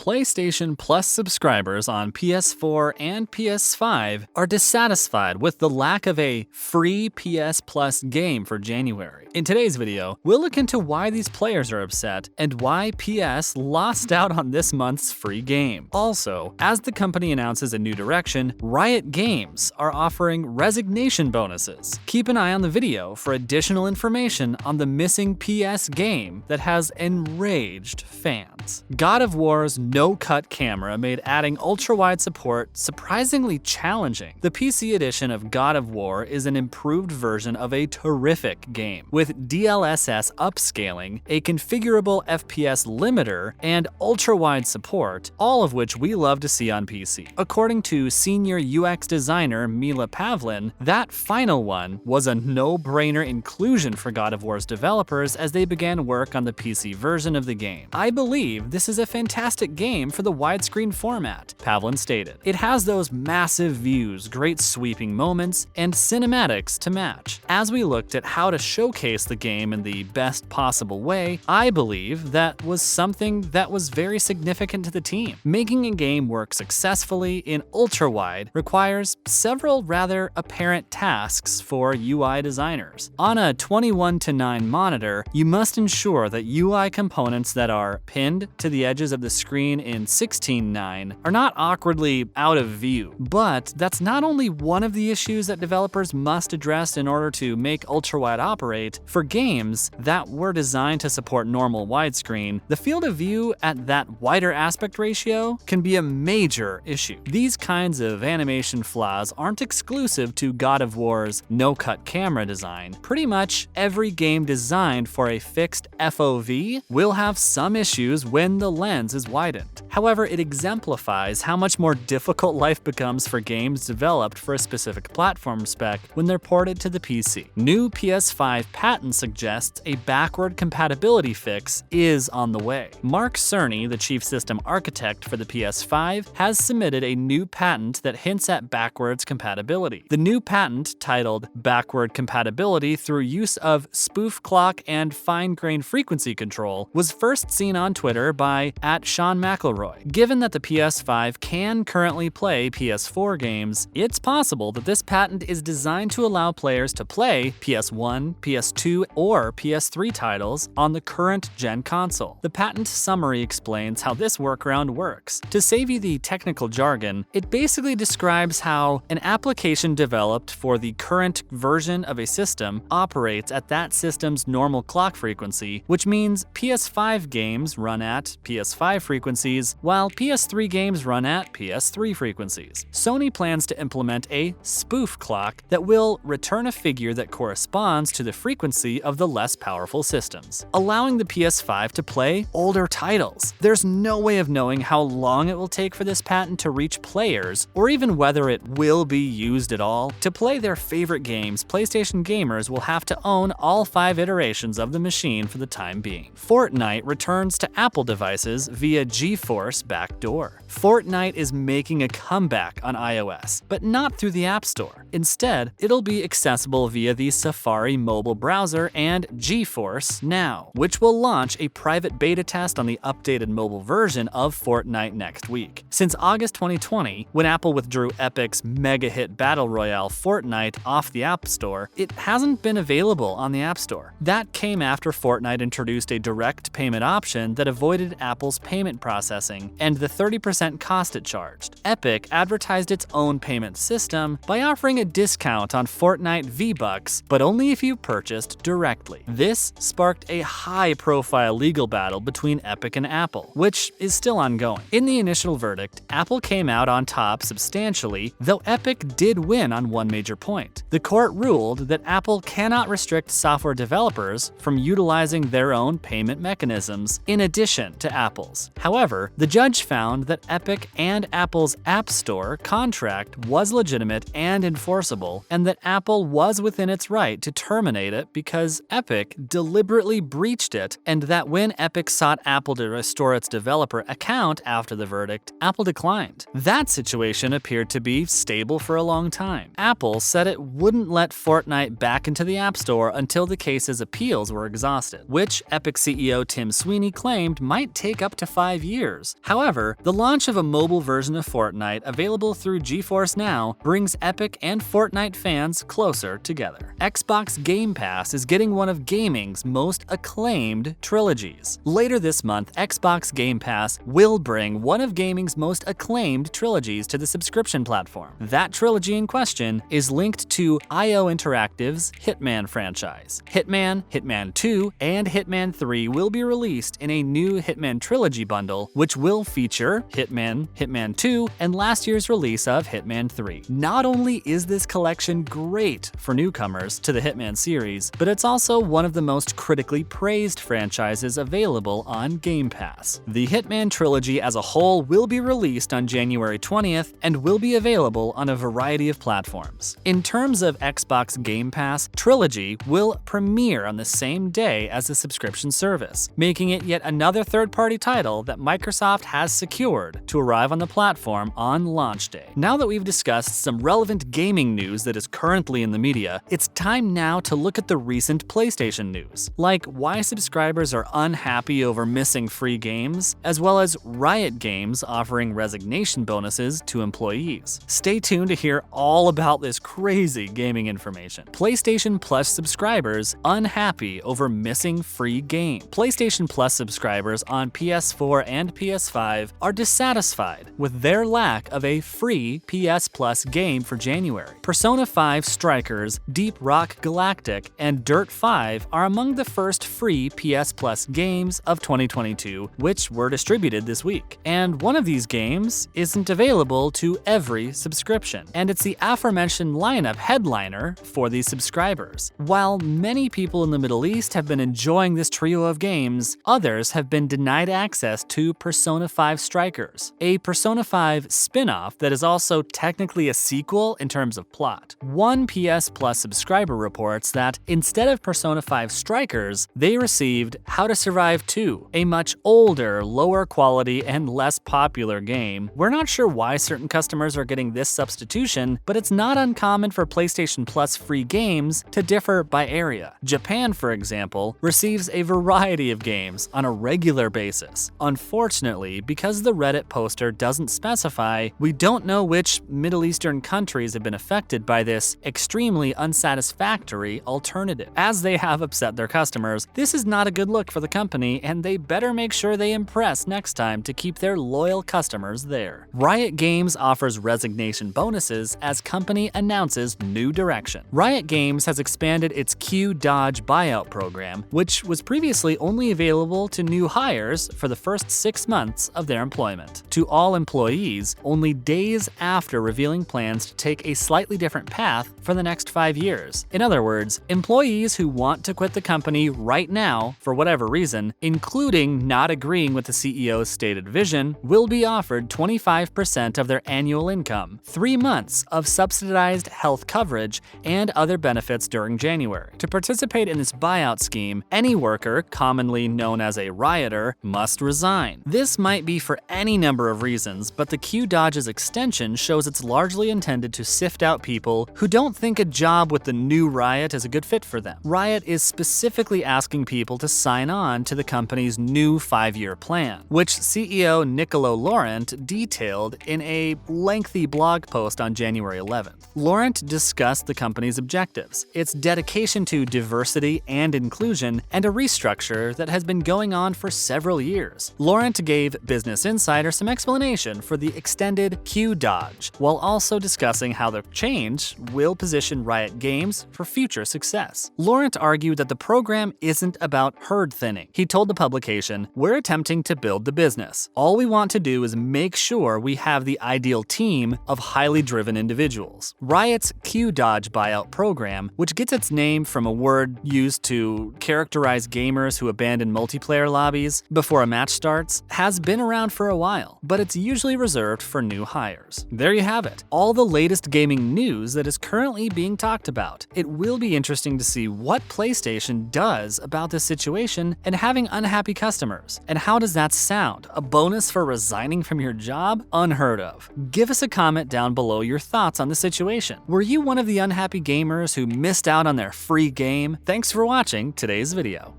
PlayStation Plus subscribers on PS4 and PS5 are dissatisfied with the lack of a free PS Plus game for January. In today's video, we'll look into why these players are upset and why PS lost out on this month's free game. Also, as the company announces a new direction, Riot Games are offering resignation bonuses. Keep an eye on the video for additional information on the missing PS game that has enraged fans. God of War's no-cut camera made adding ultra-wide support surprisingly challenging. The PC edition of God of War is an improved version of a terrific game, with DLSS upscaling, a configurable FPS limiter, and ultra-wide support, all of which we love to see on PC. According to senior UX designer Mila Pavlin, that final one was a no-brainer inclusion for God of War's developers as they began work on the PC version of the game. "I believe this is a fantastic game for the widescreen format," Pavlin stated. "It has those massive views, great sweeping moments, and cinematics to match. As we looked at how to showcase the game in the best possible way, I believe that was something that was very significant to the team. Making a game work successfully in ultra-wide requires several rather apparent tasks for UI designers. On a 21:9 monitor, you must ensure that UI components that are pinned to the edges of the screen in 16:9 are not awkwardly out of view. But that's not only one of the issues that developers must address in order to make ultra-wide operate. For games that were designed to support normal widescreen, the field of view at that wider aspect ratio can be a major issue. These kinds of animation flaws aren't exclusive to God of War's no-cut camera design. Pretty much every game designed for a fixed FOV will have some issues when the lens is widened. However, it exemplifies how much more difficult life becomes for games developed for a specific platform spec when they're ported to the PC. New PS5 patent suggests a backward compatibility fix is on the way. Mark Cerny, the chief system architect for the PS5, has submitted a new patent that hints at backwards compatibility. The new patent, titled Backward Compatibility Through Use of Spoof Clock and Fine-Grain Frequency Control, was first seen on Twitter by @Sean McElroy. Given that the PS5 can currently play PS4 games, it's possible that this patent is designed to allow players to play PS1, PS2, or PS3 titles on the current gen console. The patent summary explains how this workaround works. To save you the technical jargon, it basically describes how an application developed for the current version of a system operates at that system's normal clock frequency, which means PS5 games run at PS5 frequencies, while PS3 games run at PS3 frequencies. Sony plans to implement a spoof clock that will return a figure that corresponds to the frequency of the less powerful systems, allowing the PS5 to play older titles. There's no way of knowing how long it will take for this patent to reach players, or even whether it will be used at all. To play their favorite games, PlayStation gamers will have to own all 5 iterations of the machine for the time being. Fortnite returns to Apple devices via GeForce backdoor. Fortnite is making a comeback on iOS, but not through the App Store. Instead, it'll be accessible via the Safari mobile browser and GeForce Now, which will launch a private beta test on the updated mobile version of Fortnite next week. Since August 2020, when Apple withdrew Epic's mega-hit battle royale Fortnite off the App Store, it hasn't been available on the App Store. That came after Fortnite introduced a direct payment option that avoided Apple's payment processing and the 30% cost it charged. Epic advertised its own payment system by offering a discount on Fortnite V-Bucks, but only if you purchased directly. This sparked a high-profile legal battle between Epic and Apple, which is still ongoing. In the initial verdict, Apple came out on top substantially, though Epic did win on one major point. The court ruled that Apple cannot restrict software developers from utilizing their own payment mechanisms in addition to Apple's. However, the judge found that Epic and Apple's App Store contract was legitimate and enforceable, and that Apple was within its right to terminate it because Epic deliberately breached it, and that when Epic sought Apple to restore its developer account after the verdict, Apple declined. That situation appeared to be stable for a long time. Apple said it wouldn't let Fortnite back into the App Store until the case's appeals were exhausted, which Epic CEO Tim Sweeney claimed might take up to 5 years. gamers. However, the launch of a mobile version of Fortnite available through GeForce Now brings Epic and Fortnite fans closer together. Xbox Game Pass is getting one of gaming's most acclaimed trilogies. Later this month, Xbox Game Pass will bring one of gaming's most acclaimed trilogies to the subscription platform. That trilogy in question is linked to IO Interactive's Hitman franchise. Hitman, Hitman 2, and Hitman 3 will be released in a new Hitman trilogy bundle, which will feature Hitman, Hitman 2, and last year's release of Hitman 3. Not only is this collection great for newcomers to the Hitman series, but it's also one of the most critically praised franchises available on Game Pass. The Hitman trilogy as a whole will be released on January 20th and will be available on a variety of platforms. In terms of Xbox Game Pass, Trilogy will premiere on the same day as the subscription service, making it yet another third-party title that Microsoft has secured to arrive on the platform on launch day. Now that we've discussed some relevant gaming news that is currently in the media, it's time now to look at the recent PlayStation news, like why subscribers are unhappy over missing free games, as well as Riot Games offering resignation bonuses to employees. Stay tuned to hear all about this crazy gaming information. PlayStation Plus subscribers unhappy over missing free game. PlayStation Plus subscribers on PS4 and PS5 are dissatisfied with their lack of a free PS Plus game for January. Persona 5 Strikers, Deep Rock Galactic, and Dirt 5 are among the first free PS Plus games of 2022, which were distributed this week. And one of these games isn't available to every subscription, and it's the aforementioned lineup headliner for these subscribers. While many people in the Middle East have been enjoying this trio of games, others have been denied access to Persona 5 Strikers, a Persona 5 spin-off that is also technically a sequel in terms of plot. One PS Plus subscriber reports that instead of Persona 5 Strikers, they received How to Survive 2, a much older, lower quality, and less popular game. We're not sure why certain customers are getting this substitution, but it's not uncommon for PlayStation Plus free games to differ by area. Japan, for example, receives a variety of games on a regular basis. Unfortunately, because the Reddit poster doesn't specify, we don't know which Middle Eastern countries have been affected by this extremely unsatisfactory alternative. As they have upset their customers, this is not a good look for the company, and they better make sure they impress next time to keep their loyal customers there. Riot Games offers resignation bonuses as company announces new direction. Riot Games has expanded its Q-Dodge buyout program, which was previously only available to new hires for the first 6 months of their employment. To all employees, only days after revealing plans to take a slightly different path for the next 5 years. In other words, employees who want to quit the company right now for whatever reason, including not agreeing with the CEO's stated vision, will be offered 25% of their annual income, 3 months of subsidized health coverage, and other benefits during January. To participate in this buyout scheme, any worker, commonly known as a rioter, must resign. This might be for any number of reasons, but the Q-Dodge's extension shows it's largely intended to sift out people who don't think a job with the new Riot is a good fit for them. Riot is specifically asking people to sign on to the company's new 5-year plan, which CEO Nicolo Laurent detailed in a lengthy blog post on January 11th. Laurent discussed the company's objectives, its dedication to diversity and inclusion, and a restructure that has been going on for several years. Laurent gave Business Insider some explanation for the extended Q-Dodge, while also discussing how the change will position Riot Games for future success. Laurent argued that the program isn't about herd thinning. He told the publication, "We're attempting to build the business. All we want to do is make sure we have the ideal team of highly driven individuals." Riot's Q-Dodge buyout program, which gets its name from a word used to characterize gamers who abandon multiplayer lobbies before a match starts, has been around for a while, but it's usually reserved for new hires. There you have it, all the latest gaming news that is currently being talked about. It will be interesting to see what PlayStation does about this situation and having unhappy customers. And how does that sound? A bonus for resigning from your job? Unheard of. Give us a comment down below your thoughts on the situation. Were you one of the unhappy gamers who missed out on their free game? Thanks for watching today's video.